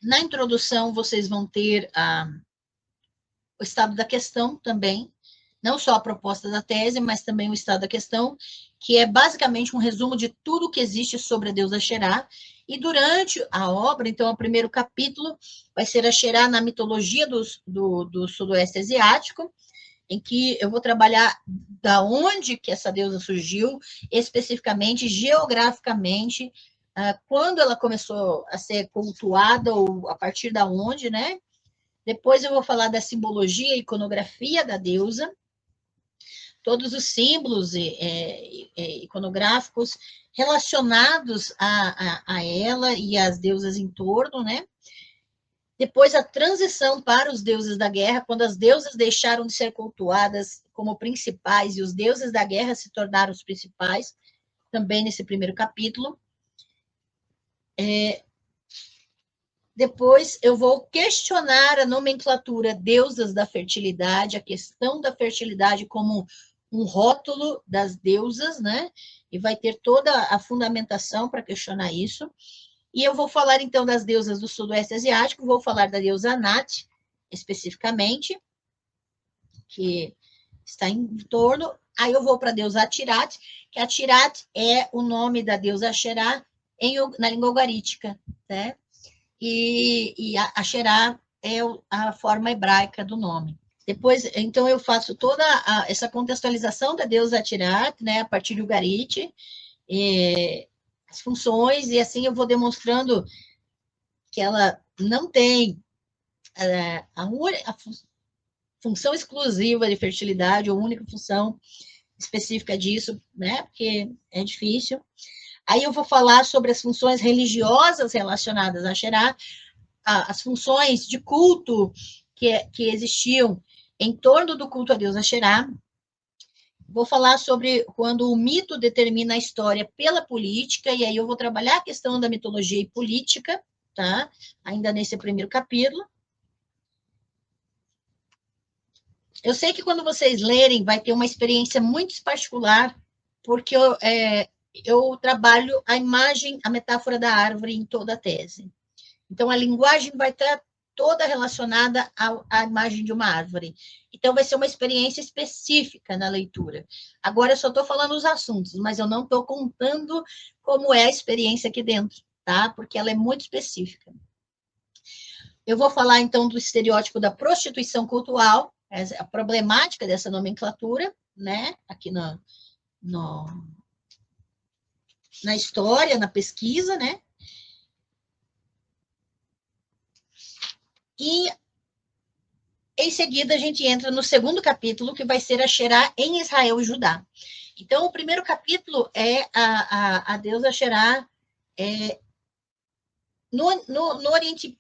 Na introdução, vocês vão ter o estado da questão também, não só a proposta da tese, mas também o estado da questão, que é basicamente um resumo de tudo que existe sobre a deusa Xerá. E durante a obra, então, o primeiro capítulo vai ser a Xerá na mitologia do sudoeste asiático, em que eu vou trabalhar da onde que essa deusa surgiu, especificamente, geograficamente, quando ela começou a ser cultuada, ou a partir da onde, né? Depois eu vou falar da simbologia e iconografia da deusa, todos os símbolos iconográficos relacionados a ela e às deusas em torno, né? Depois a transição para os deuses da guerra, quando as deusas deixaram de ser cultuadas como principais e os deuses da guerra se tornaram os principais, também nesse primeiro capítulo. Depois eu vou questionar a nomenclatura deusas da fertilidade, a questão da fertilidade como um rótulo das deusas, né? E vai ter toda a fundamentação para questionar isso. E eu vou falar, então, das deusas do sudoeste asiático, vou falar da deusa Anat, especificamente, que está em torno. Aí eu vou para a deusa Atirat, que Atirat é o nome da deusa Xerá na língua ugarítica, né? E a Xerá é a forma hebraica do nome. Depois, então, eu faço toda essa contextualização da deusa Atirat, né, a partir do Ugarit, as funções, e assim eu vou demonstrando que ela não tem a função exclusiva de fertilidade, ou única função específica disso, né, porque é difícil. Aí eu vou falar sobre as funções religiosas relacionadas a Xerá, as funções de culto que existiam em torno do culto a deusa Xerá. Vou falar sobre quando o mito determina a história pela política, e aí eu vou trabalhar a questão da mitologia e política, tá? Ainda nesse primeiro capítulo. Eu sei que quando vocês lerem, vai ter uma experiência muito particular, porque eu trabalho a imagem, a metáfora da árvore em toda a tese. Então, a linguagem vai estar toda relacionada à imagem de uma árvore. Então, vai ser uma experiência específica na leitura. Agora, eu só estou falando os assuntos, mas eu não estou contando como é a experiência aqui dentro, tá? Porque ela é muito específica. Eu vou falar, então, do estereótipo da prostituição cultural, a problemática dessa nomenclatura, né? Aqui na história, na pesquisa, né? E, em seguida, a gente entra no segundo capítulo, que vai ser a Xerá em Israel e Judá. Então, o primeiro capítulo é a deusa Xerá no Oriente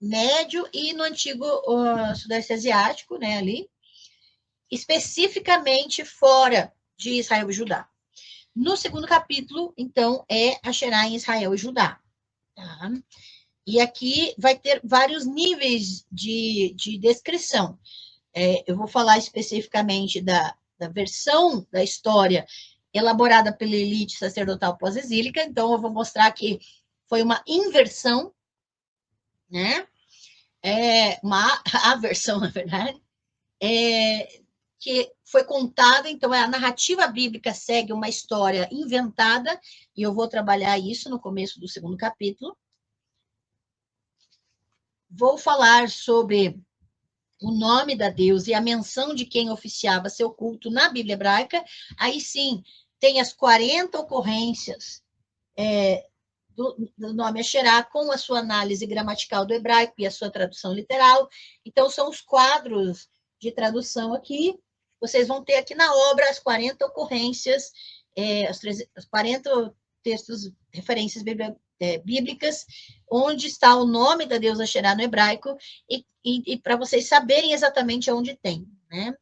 Médio e no antigo Sudeste Asiático, né, ali, especificamente fora de Israel e Judá. No segundo capítulo, então, é a Xerá em Israel e Judá. Tá? E aqui vai ter vários níveis de descrição. Eu vou falar especificamente da versão da história elaborada pela elite sacerdotal pós-exílica, então eu vou mostrar que foi uma inversão, né? Uma aversão, na verdade, que foi contada, então a narrativa bíblica segue uma história inventada, e eu vou trabalhar isso no começo do segundo capítulo. Vou falar sobre o nome da deusa e a menção de quem oficiava seu culto na Bíblia hebraica. Aí sim, tem as 40 ocorrências do nome Asherá, com a sua análise gramatical do hebraico e a sua tradução literal. Então, são os quadros de tradução aqui. Vocês vão ter aqui na obra as 40 ocorrências, os 40 textos, referências bíblicas, onde está o nome da deusa Asherá no hebraico, e para vocês saberem exatamente onde tem, né?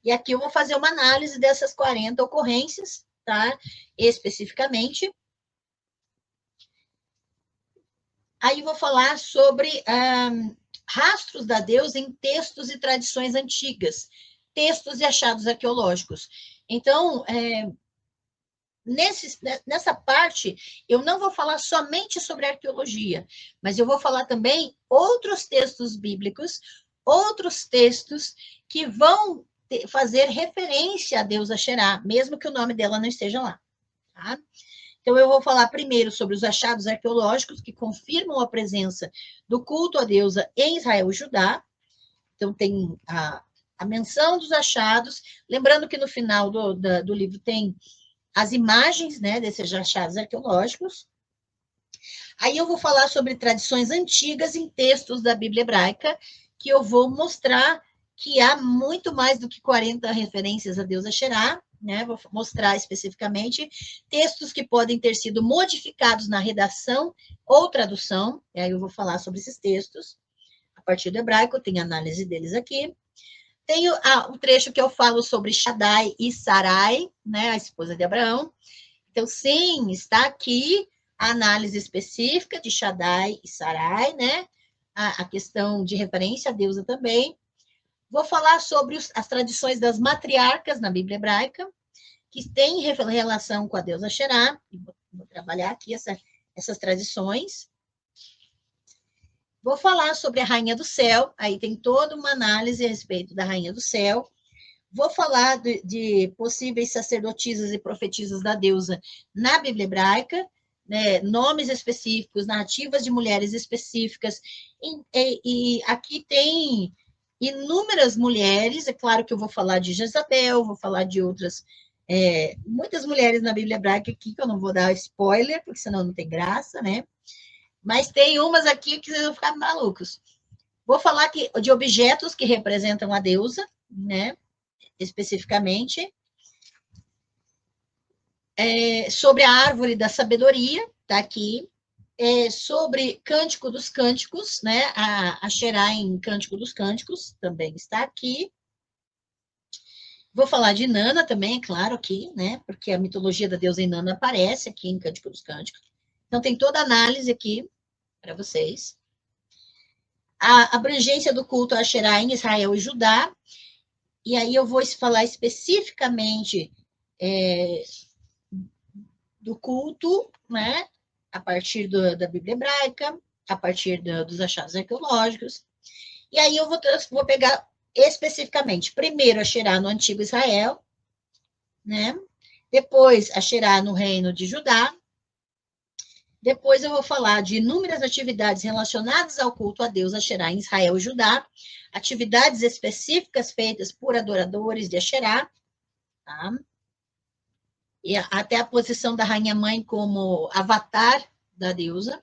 E aqui eu vou fazer uma análise dessas 40 ocorrências, tá? Especificamente. Aí vou falar sobre rastros da deusa em textos e tradições antigas, textos e achados arqueológicos. Então, nessa parte, eu não vou falar somente sobre arqueologia, mas eu vou falar também outros textos bíblicos, outros textos que vão fazer referência a deusa Xerá, mesmo que o nome dela não esteja lá. Tá? Então, eu vou falar primeiro sobre os achados arqueológicos que confirmam a presença do culto à deusa em Israel e Judá. Então, tem a menção dos achados, lembrando que no final do livro tem as imagens, né, desses achados arqueológicos. Aí eu vou falar sobre tradições antigas em textos da Bíblia hebraica, que eu vou mostrar que há muito mais do que 40 referências a deusa Xerá, né? Vou mostrar especificamente textos que podem ter sido modificados na redação ou tradução, e aí eu vou falar sobre esses textos, a partir do hebraico, tem análise deles aqui. Tem o trecho que eu falo sobre Shaddai e Sarai, né, a esposa de Abraão. Então, sim, está aqui a análise específica de Shaddai e Sarai, né? A questão de referência à deusa também. Vou falar sobre as tradições das matriarcas na Bíblia hebraica, que tem relação com a deusa Xerá. Vou trabalhar aqui essas tradições. Vou falar sobre a Rainha do Céu, aí tem toda uma análise a respeito da Rainha do Céu. Vou falar de possíveis sacerdotisas e profetisas da deusa na Bíblia hebraica, né, nomes específicos, narrativas de mulheres específicas, e aqui tem inúmeras mulheres, é claro que eu vou falar de Jezabel, vou falar de outras, muitas mulheres na Bíblia hebraica aqui, que eu não vou dar spoiler, porque senão não tem graça, né? Mas tem umas aqui que vocês vão ficar malucos. Vou falar de objetos que representam a deusa, né? Especificamente. Sobre a árvore da sabedoria, tá aqui. Sobre Cântico dos Cânticos, né? A Xerá em Cântico dos Cânticos também está aqui. Vou falar de Nana também, é claro, aqui, né? Porque a mitologia da deusa Inanna aparece aqui em Cântico dos Cânticos. Então, tem toda a análise aqui para vocês. A abrangência do culto a Xerá em Israel e Judá. E aí eu vou falar especificamente do culto, né? A partir da Bíblia hebraica, a partir dos achados arqueológicos. E aí eu vou pegar especificamente, primeiro a Xerá no Antigo Israel, né? Depois a Xerá no Reino de Judá. Depois eu vou falar de inúmeras atividades relacionadas ao culto a Deus Axerá em Israel e Judá, atividades específicas feitas por adoradores de Axerá, tá? E até a posição da Rainha Mãe como avatar da deusa.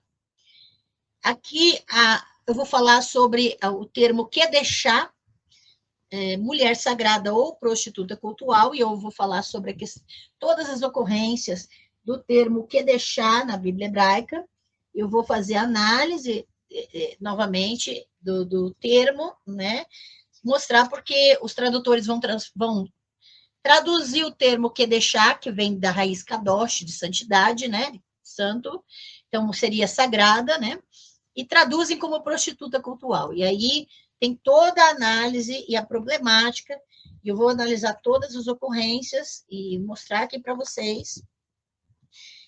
Aqui eu vou falar sobre o termo Kedeshá, mulher sagrada ou prostituta cultual, e eu vou falar sobre todas as ocorrências do termo Kedeshá na Bíblia hebraica. Eu vou fazer análise, novamente, do termo, né? Mostrar porque os tradutores vão traduzir o termo Kedeshá, que vem da raiz Kadosh, de santidade, né? Santo, então seria sagrada, né? E traduzem como prostituta cultual. E aí tem toda a análise e a problemática, e eu vou analisar todas as ocorrências e mostrar aqui para vocês.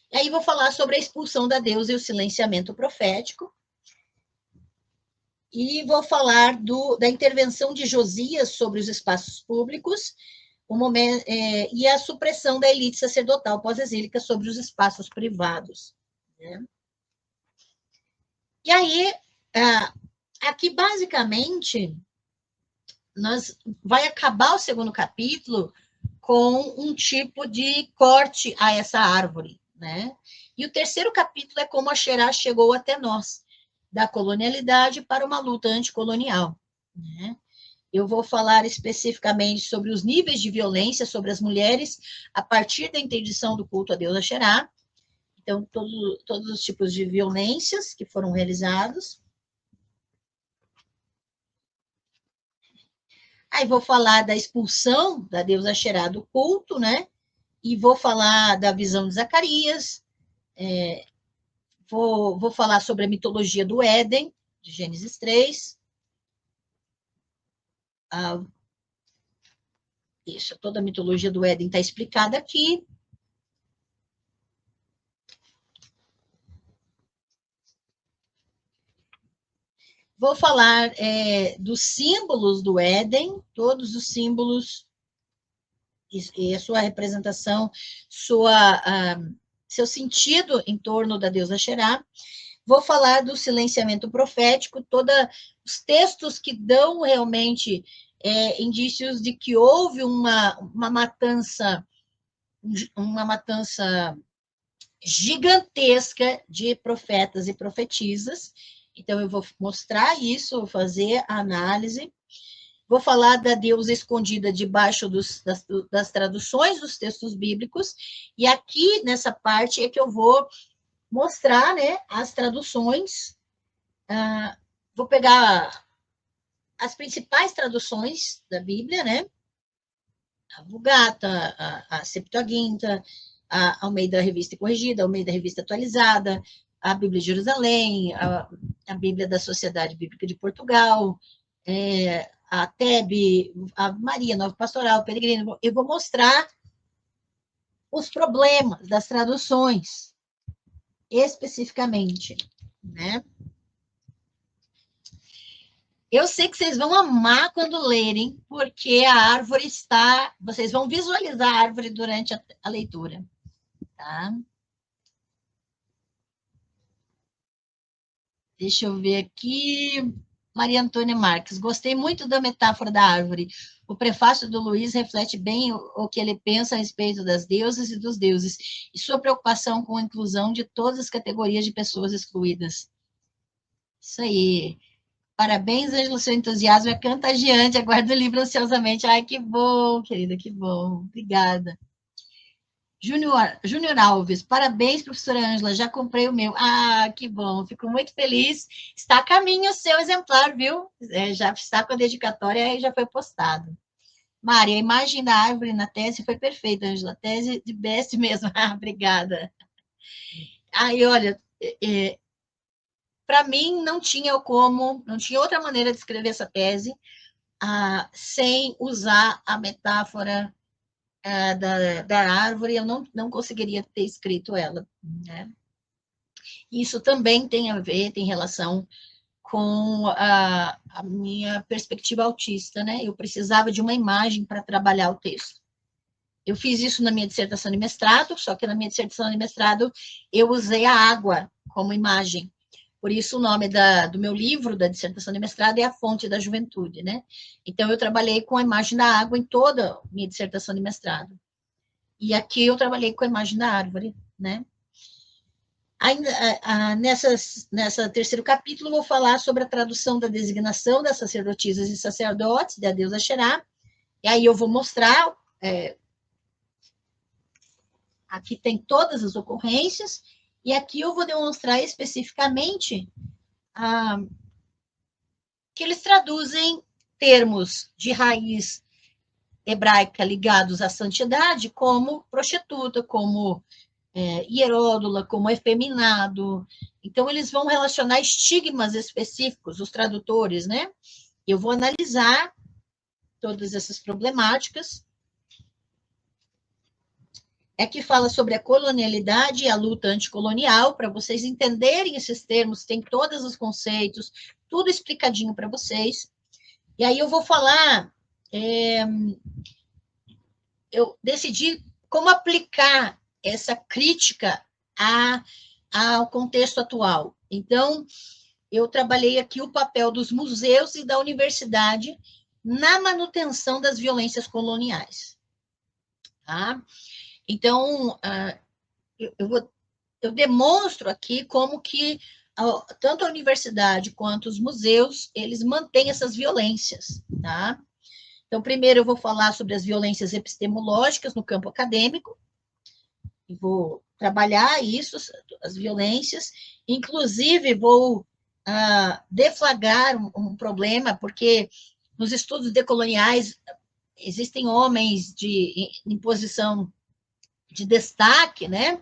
E aí vou falar sobre a expulsão da deusa e o silenciamento profético. E vou falar da intervenção de Josias sobre os espaços públicos, e a supressão da elite sacerdotal pós-exílica sobre os espaços privados. Né? E aí, aqui, basicamente, vai acabar o segundo capítulo com um tipo de corte a essa árvore, né? E o terceiro capítulo é como a Xerá chegou até nós, da colonialidade para uma luta anticolonial, né? Eu vou falar especificamente sobre os níveis de violência sobre as mulheres a partir da interdição do culto a deusa Xerá. Então, todos os tipos de violências que foram realizados. Aí vou falar da expulsão da deusa Xerá do culto, né? E vou falar da visão de Zacarias. Vou falar sobre a mitologia do Éden, de Gênesis 3. Isso, toda a mitologia do Éden está explicada aqui. Vou falar dos símbolos do Éden, todos os símbolos e a sua representação, seu sentido em torno da deusa Xerá. Vou falar do silenciamento profético, todos os textos que dão realmente indícios de que houve uma matança gigantesca de profetas e profetisas. Então, eu vou mostrar isso, vou fazer a análise. Vou falar da deusa escondida debaixo das traduções dos textos bíblicos. E aqui, nessa parte, é que eu vou mostrar, né, as traduções. Vou pegar as principais traduções da Bíblia, né? A Vulgata, a Septuaginta, a Almeida Revista Corrigida, a Almeida Revista Atualizada, a Bíblia de Jerusalém, a Bíblia da Sociedade Bíblica de Portugal, a TEB, a Maria Nova Pastoral, Peregrino. Eu vou mostrar os problemas das traduções, especificamente, né? Eu sei que vocês vão amar quando lerem, porque a árvore está... Vocês vão visualizar a árvore durante a leitura, tá? Deixa eu ver aqui. Maria Antônia Marques. Gostei muito da metáfora da árvore. O prefácio do Luiz reflete bem o que ele pensa a respeito das deusas e dos deuses, e sua preocupação com a inclusão de todas as categorias de pessoas excluídas. Isso aí. Parabéns, Ângela, seu entusiasmo é contagiante. Aguardo o livro ansiosamente. Ai, que bom, querida, que bom. Obrigada. Júnior Alves, parabéns, professora Ângela, já comprei o meu. Ah, que bom, fico muito feliz. Está a caminho o seu exemplar, viu? Já está com a dedicatória e já foi postado. Mari, a imagem da árvore na tese foi perfeita, Ângela. Tese de best mesmo. Ah, obrigada. Aí, olha, para mim não tinha outra maneira de escrever essa tese sem usar a metáfora da árvore, eu não conseguiria ter escrito ela, né? Isso também tem relação com a minha perspectiva autista, né? Eu precisava de uma imagem para trabalhar o texto. Eu fiz isso na minha dissertação de mestrado, só que na minha dissertação de mestrado eu usei a água como imagem. Por isso o nome do meu livro, da dissertação de mestrado, é A Fonte da Juventude, né? Então eu trabalhei com a imagem da água em toda a minha dissertação de mestrado. E aqui eu trabalhei com a imagem da árvore, né? Ainda, nessa terceiro capítulo, vou falar sobre a tradução da designação das sacerdotisas e sacerdotes da deusa Xerá. E aí eu vou mostrar, aqui tem todas as ocorrências, e aqui eu vou demonstrar especificamente que eles traduzem termos de raiz hebraica ligados à santidade como prostituta, como hieródula, como efeminado. Então, eles vão relacionar estigmas específicos, os tradutores, né? Eu vou analisar todas essas problemáticas. Que fala sobre a colonialidade e a luta anticolonial, para vocês entenderem esses termos, tem todos os conceitos, tudo explicadinho para vocês. E aí eu vou falar, eu decidi como aplicar essa crítica ao contexto atual. Então, eu trabalhei aqui o papel dos museus e da universidade na manutenção das violências coloniais. Tá? Então, eu demonstro aqui como que tanto a universidade quanto os museus, eles mantêm essas violências. Tá? Então, primeiro eu vou falar sobre as violências epistemológicas no campo acadêmico, e vou trabalhar isso, as violências, inclusive vou deflagrar um problema, porque nos estudos decoloniais existem homens em posição de destaque, né?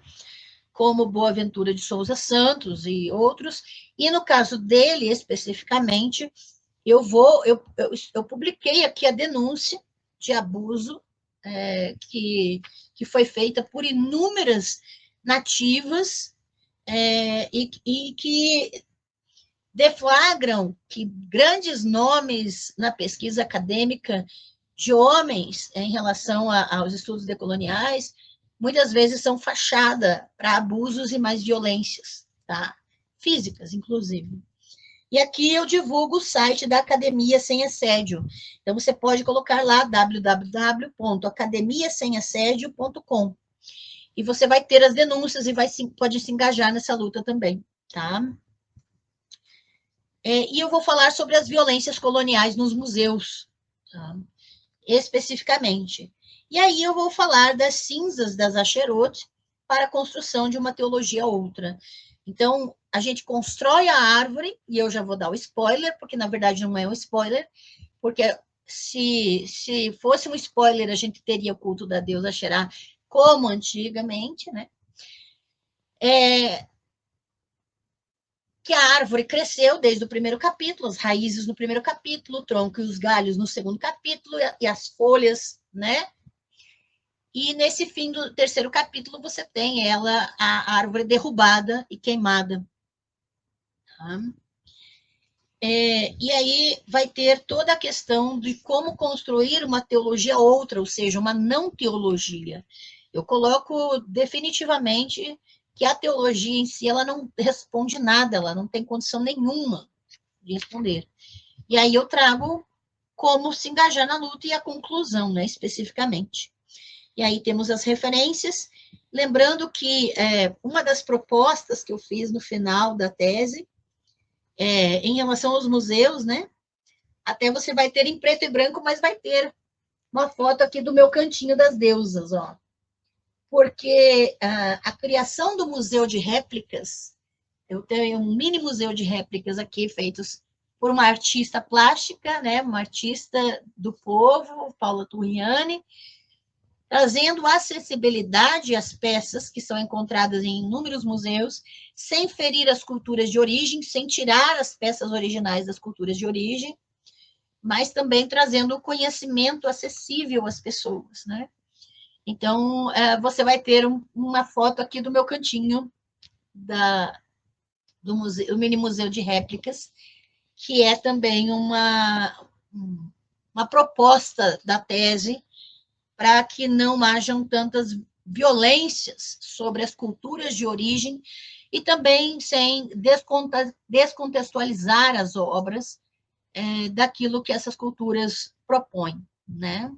Como Boaventura de Souza Santos e outros, e no caso dele especificamente, eu publiquei aqui a denúncia de abuso que foi feita por inúmeras nativas e que deflagram que grandes nomes na pesquisa acadêmica de homens em relação aos estudos decoloniais, muitas vezes são fachada para abusos e mais violências, tá? Físicas, inclusive. E aqui eu divulgo o site da Academia Sem Assédio. Então, você pode colocar lá www.academiasemassédio.com. E você vai ter as denúncias e pode se engajar nessa luta também, tá? E eu vou falar sobre as violências coloniais nos museus, tá? Especificamente. E aí eu vou falar das cinzas das Acherot para a construção de uma teologia outra. Então, a gente constrói a árvore, e eu já vou dar o spoiler, porque na verdade não é um spoiler, porque se fosse um spoiler, a gente teria o culto da deusa Xerá como antigamente, né? Que a árvore cresceu desde o primeiro capítulo, as raízes no primeiro capítulo, o tronco e os galhos no segundo capítulo, e as folhas, né? E nesse fim do terceiro capítulo, você tem a árvore derrubada e queimada. Tá? E aí vai ter toda a questão de como construir uma teologia outra, ou seja, uma não teologia. Eu coloco definitivamente que a teologia em si, ela não responde nada, ela não tem condição nenhuma de responder. E aí eu trago como se engajar na luta e a conclusão, né, especificamente. E aí temos as referências, lembrando que uma das propostas que eu fiz no final da tese, em relação aos museus, né, até você vai ter em preto e branco, mas vai ter uma foto aqui do meu cantinho das deusas, ó. Porque a criação do museu de réplicas, eu tenho um mini museu de réplicas aqui, feitos por uma artista plástica, né, uma artista do povo, Paula Turriani, trazendo acessibilidade às peças que são encontradas em inúmeros museus, sem ferir as culturas de origem, sem tirar as peças originais das culturas de origem, mas também trazendo o conhecimento acessível às pessoas, né? Então, você vai ter uma foto aqui do meu cantinho do museu, o mini museu de réplicas, que é também uma proposta da tese para que não hajam tantas violências sobre as culturas de origem e também sem descontextualizar as obras daquilo que essas culturas propõem, né?